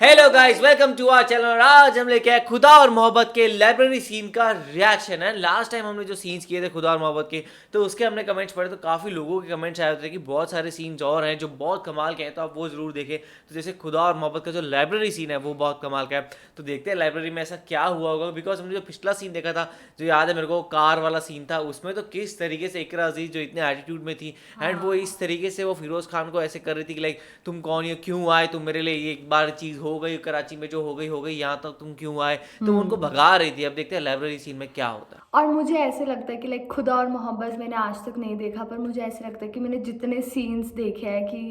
Hello guys, welcome to our channel. और आज हम लेके आए खुदा और मोहब्बत के लाइब्रेरी सीन का रिएक्शन है। लास्ट टाइम हमने जो सीन्स किए थे खुदा और मोहब्बत के, तो उसके हमने कमेंट्स पढ़े, तो काफ़ी लोगों के कमेंट्स आए थे कि बहुत सारे सीन्स और हैं जो बहुत कमाल के हैं, तो आप वो ज़रूर देखें। तो जैसे खुदा और मोहब्बत का जो लाइब्रेरी सीन है वो बहुत कमाल का है, तो देखते हैं लाइब्रेरी में ऐसा क्या हुआ होगा। बिकॉज हमने जो पिछला सीन देखा था, जो याद है मेरे को, कार वाला सीन था, उसमें तो किस तरीके से इकरा अजीज जो इतने एटीट्यूड में थी, एंड वो इस तरीके से वो फिरोज़ खान को ऐसे कर रही थी कि लाइक तुम कौन हो, क्यों आए तुम मेरे लिए, ये एक बार चीज़ हो गई कराची में जो हो गई, यहाँ तक तुम क्यों आए, तो वो उनको भगा रही थी। अब देखते हैं लाइब्रेरी सीन में क्या होता है। और मुझे ऐसे लगता है कि लाइक खुदा और मोहब्बत मैंने आज तक नहीं देखा, पर मुझे ऐसे लगता है कि मैंने जितने सीन्स देखे हैं कि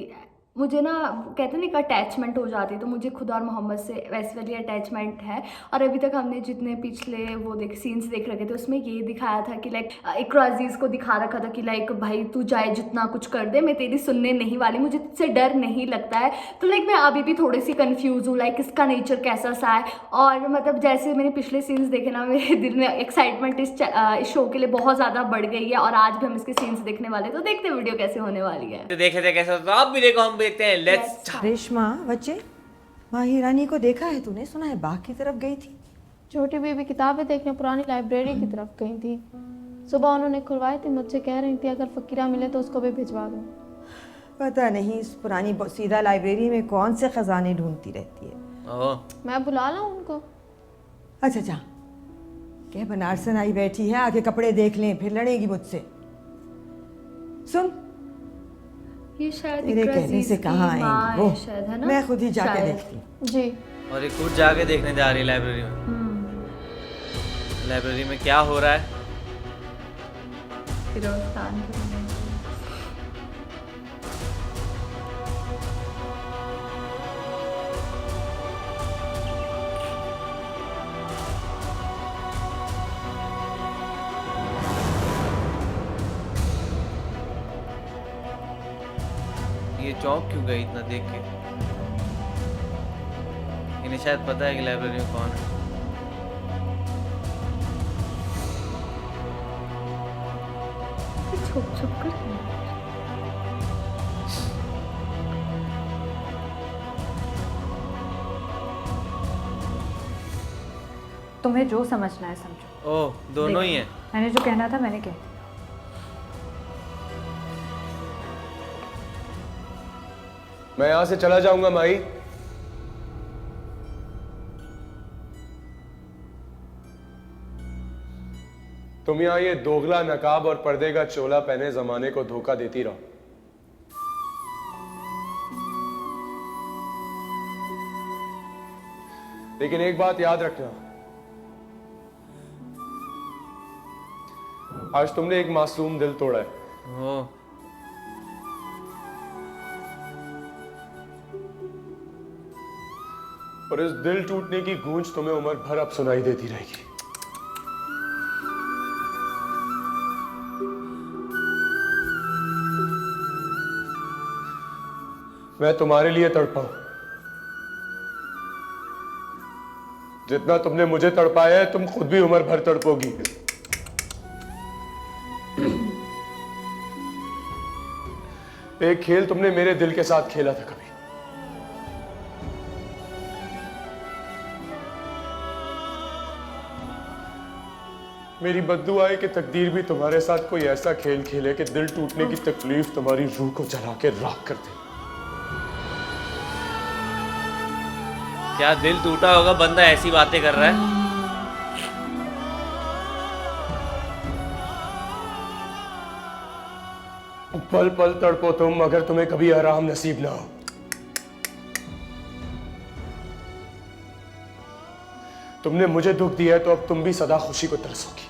मुझे ना, कहते हैं ना, एक अटैचमेंट हो जाती है, तो मुझे खुदा और मोहब्बत से वैसे वाली अटैचमेंट है। और अभी तक हमने जितने पिछले वो सीन्स देख रखे थे, उसमें ये दिखाया था कि लाइक इकरा अजीज़ को दिखा रखा था कि लाइक भाई तू चाहे जितना कुछ कर दे, मैं तेरी सुनने नहीं वाली, मुझे तुझसे डर नहीं लगता है। तो लाइक मैं अभी भी थोड़ी सी कन्फ्यूज़ हूँ, लाइक इसका नेचर कैसा सा है। और मतलब जैसे मैंने पिछले सीन्स देखे ना, मेरे दिल में एक्साइटमेंट इस शो के लिए बहुत ज़्यादा बढ़ गई है, और आज भी हम इसके सीन्स देखने वाले हैं, तो देखते हैं वीडियो कैसे होने वाली है। तो देखे थे कैसा होता, तो आप भी देखो, हम देखते हैं। लेट्स। रेशमा बच्चे, माही रानी को देखा है तूने? सुना है बाग की तरफ गई थी। छोटी बेबी किताबें देखने पुरानी लाइब्रेरी की तरफ गई थी। सुबह उन्होंने खुलवाई थी, मुझसे कह रही थी अगर फकीरा मिले तो उसको भी भिजवा दूँ। पता नहीं इस पुरानी सीधा लाइब्रेरी में कौन से खजाने ढूंढती रहती है। ओह, मैं बुला लाऊं उनको? अच्छा जा, क्या बनारसन आई बैठी है, आके कपड़े देख लें, फिर लड़ेगी मुझसे। सुन, ये शायद तेरे इकरा कहने अजीज से की कहाँ माँ आएंगी है वो, शायद, है ना? मैं खुद ही जाके शायद। देखती हूँ। जी। और ये खुद जाके देखने जा रही है लाइब्रेरी में। लाइब्रेरी में क्या हो रहा है। फिरोज खान की। ये चौंक क्यों गई इतना देख के? इन्हें शायद पता है कि लाइब्रेरी में कौन है। छुप छुप कर तुम्हें जो समझना है समझो। ओह, दोनों ही हैं। मैंने जो कहना था मैंने कह। मैं यहां से चला जाऊंगा माई। तुम यहां ये दोगला नकाब और पर्दे का चोला पहने जमाने को धोखा देती रहो। लेकिन एक बात याद रखना, आज तुमने एक मासूम दिल तोड़ा है। ओह, और इस दिल टूटने की गूंज तुम्हें उम्र भर अब सुनाई देती रहेगी। मैं तुम्हारे लिए तड़पा हूं, जितना तुमने मुझे तड़पाया है तुम खुद भी उम्र भर तड़पोगी। एक खेल तुमने मेरे दिल के साथ खेला था कभी, मेरी बद्दुआ है कि तकदीर भी तुम्हारे साथ कोई ऐसा खेल खेले कि दिल टूटने की तकलीफ तुम्हारी रूह को जला के राख कर दे। क्या दिल टूटा होगा, बंदा ऐसी बातें कर रहा है। पल पल तड़पो तुम, अगर तुम्हें कभी आराम नसीब ना हो। तुमने मुझे दुख दिया है तो अब तुम भी सदा खुशी को तरसोगी।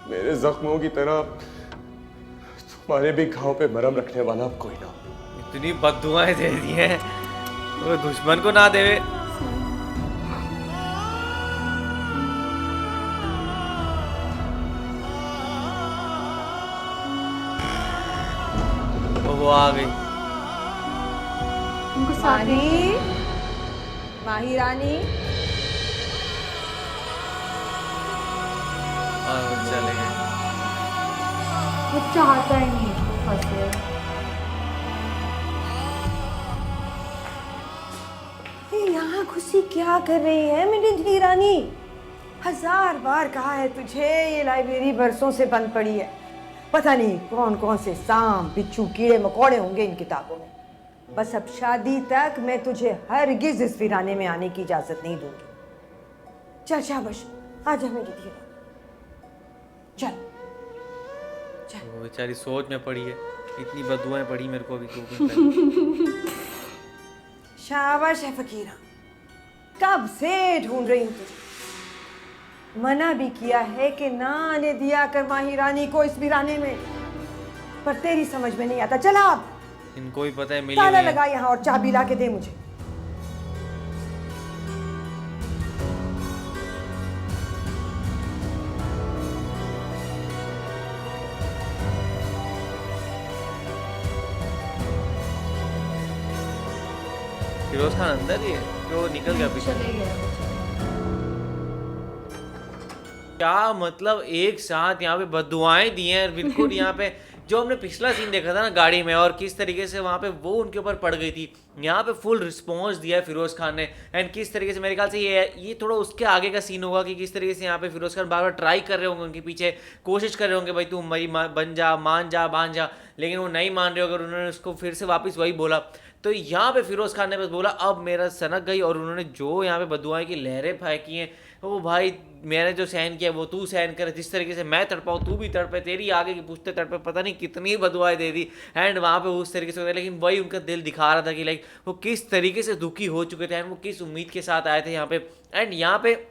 मेरे जख्मों की तरह तुम्हारे भी घाव पे मरहम रखने वाला अब कोई ना हो। इतनी बद्दुआएं दे दी हैं, वो दुश्मन को ना देवे। वो आ गई। उनको सारी माही रानी, और वो चले गए। वो चाहता ही नहीं है। फंसे। ये यहाँ घुसी क्या कर रही है मेरी धी रानी? 1000 बार कहा है तुझे, ये लाइब्रेरी बरसों से बंद पड़ी है। पता नहीं कौन कौन से सांप बिच्छू कीड़े मकोड़े होंगे इन किताबों में। बस अब शादी तक मैं तुझे हरगिज इस वीराने में आने की इजाजत नहीं दूंगी। चल शाबाश, आजा मेरी धी रानी, चल। वो बेचारी सोच में पड़ी है, इतनी बदुआएं पड़ी मेरे को अभी 2 दिन पहले। शाबाश है फकीरा, कब से ढूंढ रही हूँ तुझे। मना भी किया है कि ना आने दिया कर माही रानी को इस वीराने में, पर तेरी समझ में नहीं आता। चला अब इनको भी पता है मिली ताला हुई है। लगा यहाँ और चाबी ला के दे मुझे। फिरोज खान अंदर ही है कि वो निकल गया पीछे? चले गए वो। क्या मतलब एक साथ यहाँ पे बददुआएं दी हैं बिल्कुल। यहाँ पे जो हमने पिछला सीन देखा था ना गाड़ी में, और किस तरीके से वहाँ पे वो उनके ऊपर पड़ गई थी, यहाँ पे फुल रिस्पॉन्स दिया है फिरोज खान ने। एंड किस तरीके से, मेरे ख्याल से ये थोड़ा उसके आगे का सीन होगा कि किस तरीके से यहाँ पे फिरोज खान बार बार ट्राई कर रहे होंगे उनके पीछे, कोशिश कर रहे होंगे भाई तू मेरी बन जा, मान जा, बांध जा, लेकिन वो नहीं मान रहे। अगर उन्होंने उसको फिर से वापस वही बोला, तो यहाँ पे फिरोज खान ने बस बोला अब मेरा सनक गई। और उन्होंने जो यहाँ पे बदुआएं की लहरें फेंकी हैं, वो भाई मैंने जो सहन किया वो तू सहन करे, जिस तरीके से मैं तड़पाऊँ तू भी तड़पे, तेरी आगे की पूछते तड़पे, पता नहीं कितनी बदुआएं दे दी। एंड वहाँ पे उस तरीके से होता है, लेकिन वही उनका दिल दिखा रहा था कि लाइक वो किस तरीके से दुखी हो चुके थे एंड वो किस उम्मीद के साथ आए थे यहाँ पे। एंड यहाँ पे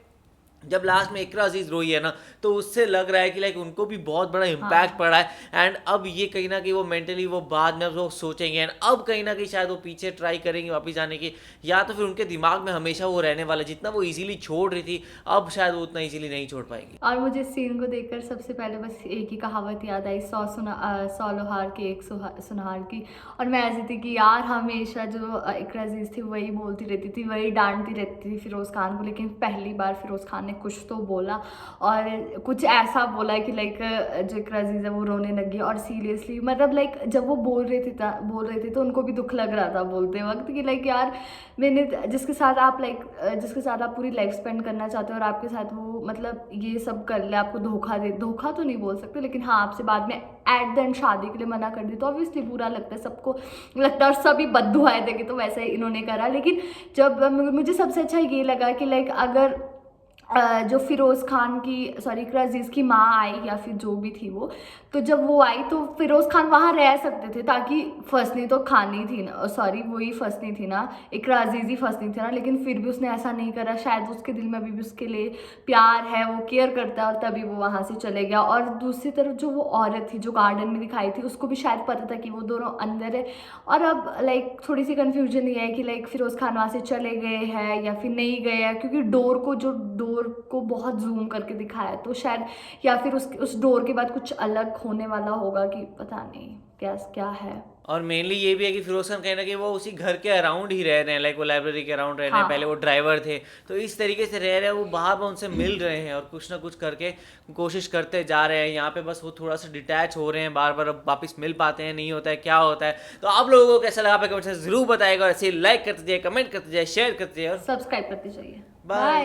जब लास्ट में इकरा अजीज रोई है ना, तो उससे लग रहा है कि लाइक उनको भी बहुत बड़ा इम्पैक्ट पड़ा है। एंड अब ये कहीं ना कहीं वो मेंटली वो बाद में वो सोचेंगे, एंड अब कहीं ना कहीं शायद वो पीछे ट्राई करेंगे वापस जाने की, या तो फिर उनके दिमाग में हमेशा वो रहने वाला, जितना वो इजीली छोड़ रही थी अब शायद वो उतना इजीली नहीं छोड़ पाएगी। और मुझे इस सीन को देखकर सबसे पहले बस एक ही कहावत याद आई, 100 लोहार के 1 सुनार की। और मैं ऐसी थी कि यार हमेशा जो इकरा अजीज थी वही बोलती रहती थी, वही डांटती रहती थी फिरोज़ खान को, लेकिन पहली बार फिरोज़ खान ने कुछ तो बोला, और कुछ ऐसा बोला कि लाइक जो इकरा अजीज है वो रोने लगी। और सीरियसली मतलब लाइक जब वो बोल रहे थे तो उनको भी दुख लग रहा था बोलते वक्त कि लाइक यार मैंने जिसके साथ आप पूरी लाइफ स्पेंड करना चाहते हो और आपके साथ वो मतलब ये सब कर ले, आपको धोखा तो नहीं बोल सकते, लेकिन हाँ आपसे बाद में एट द एंड शादी के लिए मना कर दी, तो ऑब्वियसली बुरा लगता है, सबको लगता है, और सभी बद्दुआएं थे कि तो वैसे ही इन्होंने करा। लेकिन जब मुझे सबसे अच्छा ये लगा कि लाइक अगर जो फिरोज़ खान की इकरा अजीज़ की माँ आई या फिर जो भी थी वो, तो जब वो आई तो फिरोज़ खान वहाँ रह सकते थे, ताकि फंसनी तो खानी थी ना, वही फंसनी थी ना, इकरा अजीज़ ही फंसनी थी ना, लेकिन फिर भी उसने ऐसा नहीं करा। शायद उसके दिल में अभी भी उसके लिए प्यार है, वो केयर करता है, और तभी वो वहाँ से चले गया। और दूसरी तरफ जो वो औरत थी जो गार्डन में दिखाई थी, उसको भी शायद पता था कि वो दोनों अंदर है। और अब लाइक थोड़ी सी कन्फ्यूजन ये है कि लाइक फिरोज़ खान वहाँ से चले गए हैं या फिर नहीं गए हैं, क्योंकि डोर को बहुत जूम करके दिखाया, तो शायद या फिर उस डोर के बाद कुछ अलग होने वाला होगा, कि पता नहीं क्या है। और मेनली ये भी है कि फिरोज खान कहीं ना कहीं वो उसी घर के अराउंड ही रह रहे हैं, लाइक वो लाइब्रेरी के अराउंड रह रहे हैं, पहले वो ड्राइवर थे, तो इस तरीके से रह रहे हैं, वो बाहर में उनसे मिल रहे हैं और कुछ ना कुछ करके कोशिश करते जा रहे हैं। यहाँ पे बस वो थोड़ा सा डिटैच हो रहे हैं, बार बार अब वापस मिल पाते हैं, नहीं होता है, क्या होता है। तो आप लोगों को कैसा लगा पे कमेंट से जरूर बताएगा, और ऐसे लाइक करते जाइए, कमेंट करते जाइए, शेयर करते जाइए और सब्सक्राइब करते जाइए। बाय।